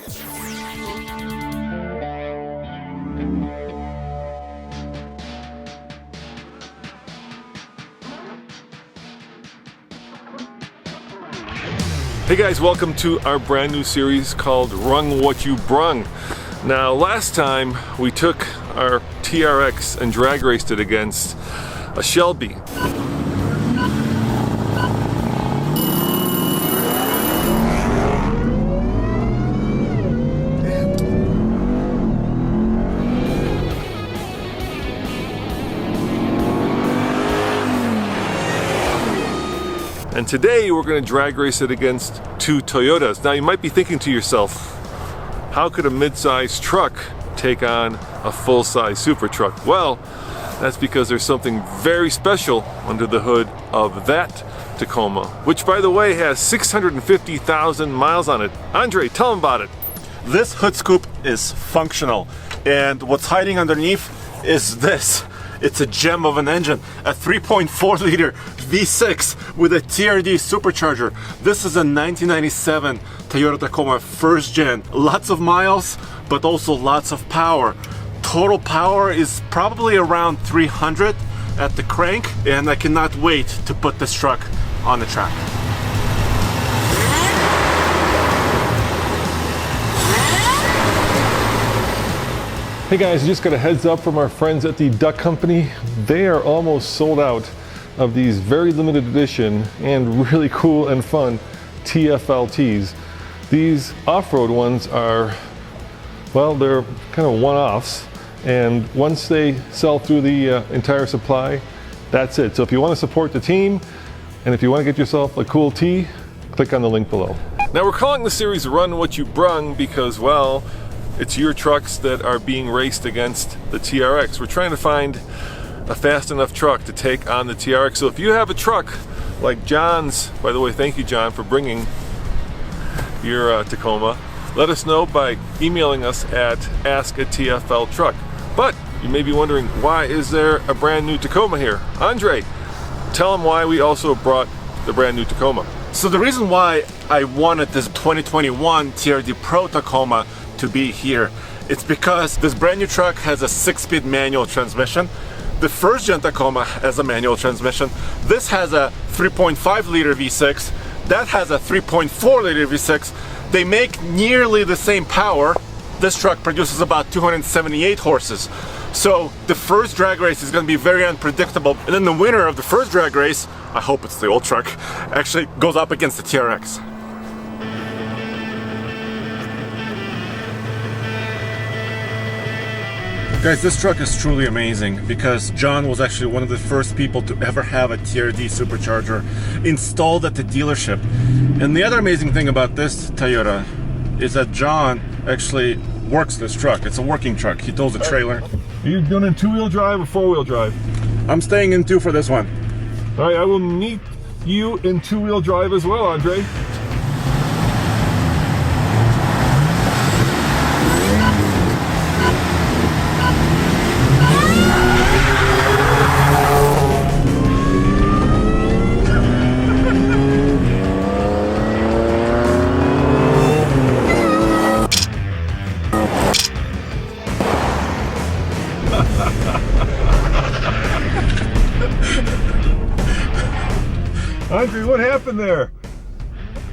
Hey guys, welcome to our brand new series called Rung What You Brung. Now, last time we took our TRX and drag raced it against a Shelby. And today we're going to drag race it against two Toyotas. Now you might be thinking to yourself, how could a mid-size truck take on a full-size super truck? Well, that's because there's something very special under the hood of that Tacoma, which by the way has 650,000 miles on it. Andre, tell them about it. This hood scoop is functional, and what's hiding underneath is this. It's a gem of an engine, a 3.4 liter V6 with a TRD supercharger. This is a 1997 Toyota Tacoma first gen. Lots of miles, but also lots of power. Total power is probably around 300 at the crank, and I cannot wait to put this truck on the track. Hey guys, I just got a heads up from our friends at the Duck Company. They are almost sold out of these very limited edition and really cool and fun TFL tees. These off-road ones are, well, they're kind of one-offs, and once they sell through the entire supply, that's it. So if you want to support the team, and if you want to get yourself a cool tee, click on the link below. Now we're calling the series Run What You Brung because, well, it's your trucks that are being raced against the TRX. We're trying to find a fast enough truck to take on the TRX. So if you have a truck like John's, by the way, thank you John for bringing your Tacoma, let us know by emailing us at ask@tfltruck. But you may be wondering, why is there a brand new Tacoma here? Andre, tell them why we also brought the brand new Tacoma. So the reason why I wanted this 2021 TRD Pro Tacoma to be here, it's because this brand new truck has a 6-speed manual transmission. The first gen Tacoma has a manual transmission. This has a 3.5 liter V6. That has a 3.4 liter V6. They make nearly the same power. This truck produces about 278 horses. So the first drag race is going to be very unpredictable. And then the winner of the first drag race, I hope it's the old truck, actually goes up against the TRX. Guys, this truck is truly amazing because John was actually one of the first people to ever have a TRD supercharger installed at the dealership. And the other amazing thing about this Toyota is that John actually works this truck. It's a working truck. He tows a trailer. Are you doing in 2-wheel drive or 4-wheel drive? I'm staying in 2 for this one. All right, I will meet you in 2-wheel drive as well, Andre. Andre, what happened there?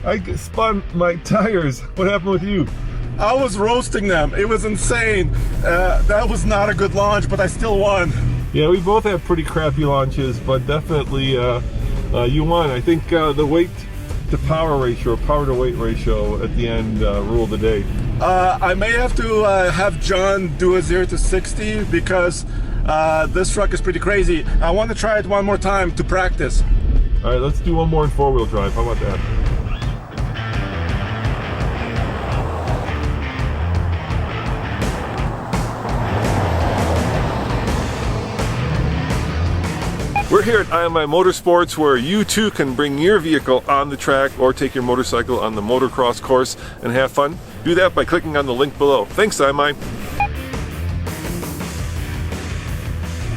I spun my tires. What happened with you? I was roasting them. It was insane. That was not a good launch, but I still won. Yeah, we both had pretty crappy launches, but definitely you won. I think the weight to power ratio, or power to weight ratio at the end ruled the day. I may have to have John do a 0 to 60 because this truck is pretty crazy. I want to try it one more time to practice. All right, let's do one more in 4-wheel drive. How about that? We're here at IMI Motorsports, where you too can bring your vehicle on the track or take your motorcycle on the motocross course and have fun. Do that by clicking on the link below. Thanks, IMI.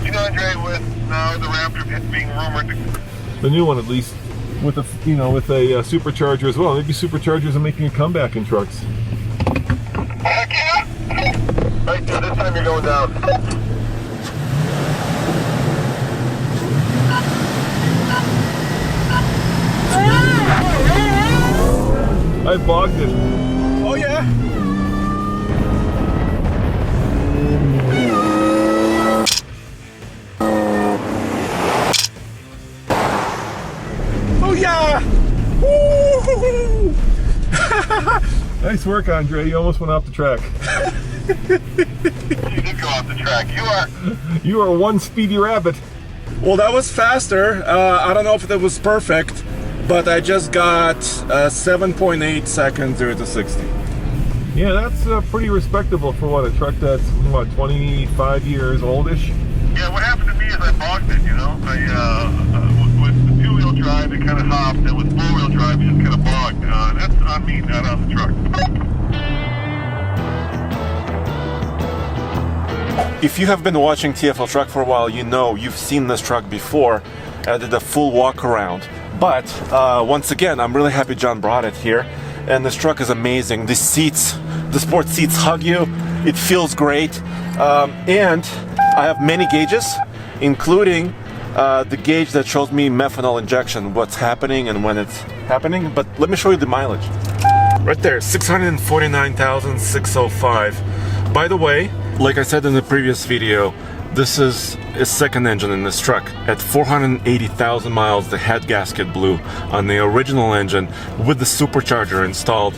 You know, Andre, with now the Raptor being rumored to... The new one, at least, with a supercharger as well. Maybe superchargers are making a comeback in trucks. Right, this time you're going down. I bogged it. Oh yeah. Oh yeah. Woo! Nice work, Andre. You almost went off the track. You did go off the track. You are one speedy rabbit. Well, that was faster. I don't know if it was perfect, but I just got 7.8 seconds 0 to 60. Yeah, that's pretty respectable for what, a truck that's, what, 25 years oldish? Yeah, what happened to me is I bogged it, you know? With the two-wheel drive, it kind of hopped, and with four-wheel drive, it just kind of bogged. That's on me, not on the truck. If you have been watching TFL Truck for a while, you know you've seen this truck before. I did a full walk around. But once again, I'm really happy John brought it here. And this truck is amazing. The seats, the sport seats hug you. It feels great. And I have many gauges, including the gauge that shows me methanol injection, what's happening and when it's happening. But let me show you the mileage. Right there, 649,605. By the way, like I said in the previous video, this is a second engine in this truck. At 480,000 miles, the head gasket blew on the original engine with the supercharger installed.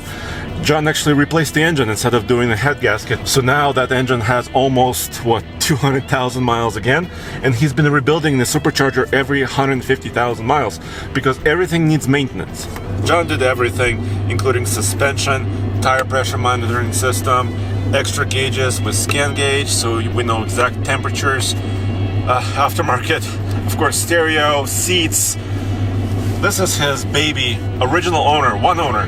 John actually replaced the engine instead of doing the head gasket. So now that engine has almost, 200,000 miles again. And he's been rebuilding the supercharger every 150,000 miles because everything needs maintenance. John did everything, including suspension, tire pressure monitoring system, extra gauges with scan gauge so we know exact temperatures, aftermarket, of course, stereo, seats. This is his baby, original owner, one owner.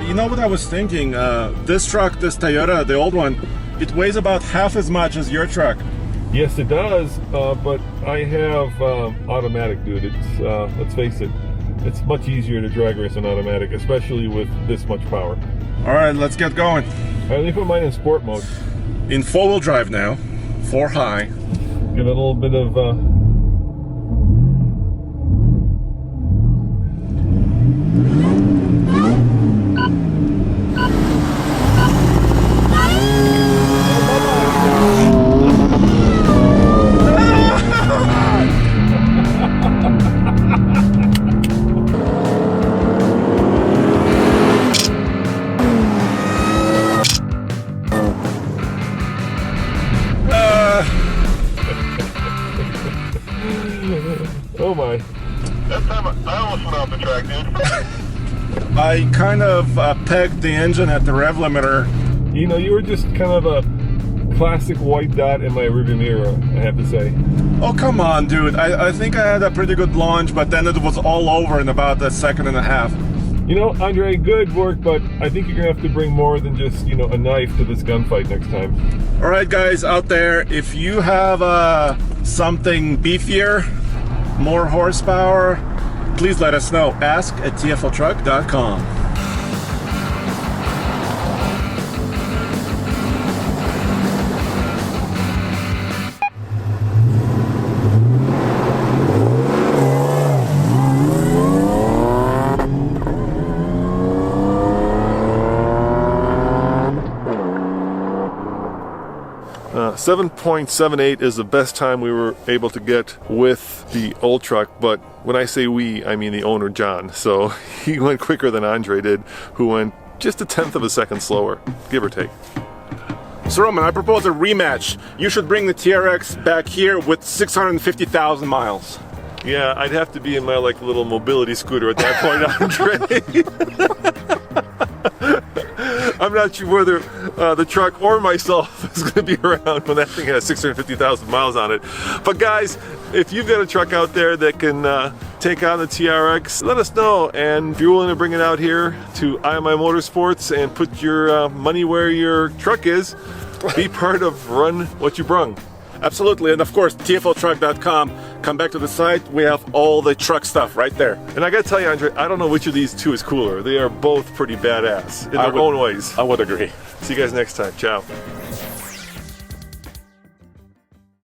You know what I was thinking? This truck, this Toyota, the old one, it weighs about half as much as your truck. Yes, it does, but I have automatic, dude. It's, let's face it, it's much easier to drag race an automatic, especially with this much power. All right, let's get going. All right, let me put mine in sport mode. In four-wheel drive now, 4 high. Give it a little bit of oh my. That time I almost went off the track, dude. I kind of pegged the engine at the rev limiter. You know, you were just kind of a classic white dot in my rearview mirror, I have to say. Oh, come on, dude. I think I had a pretty good launch, but then it was all over in about a second and a half. You know, Andre, good work, but I think you're going to have to bring more than just, you know, a knife to this gunfight next time. All right, guys out there, if you have something beefier, more horsepower, please let us know. Ask at tfltruck.com. Uh, 7.78 is the best time we were able to get with the old truck, but when I say we, I mean the owner, John. So he went quicker than Andre did, who went just a tenth of a second slower, give or take. So Roman, I propose a rematch. You should bring the TRX back here with 650,000 miles. Yeah, I'd have to be in my like little mobility scooter at that point, Andre. I'm not sure whether the truck or myself is going to be around when that thing has 650,000 miles on it. But guys, if you've got a truck out there that can take on the TRX, let us know. And if you're willing to bring it out here to IMI Motorsports and put your money where your truck is, be part of Run What You Brung. Absolutely, and of course, tfltruck.com. come back to the site, we have all the truck stuff right there. And I gotta tell you, Andre, I don't know which of these two is cooler. They are both pretty badass in their own ways. I would agree. See you guys next time. Ciao.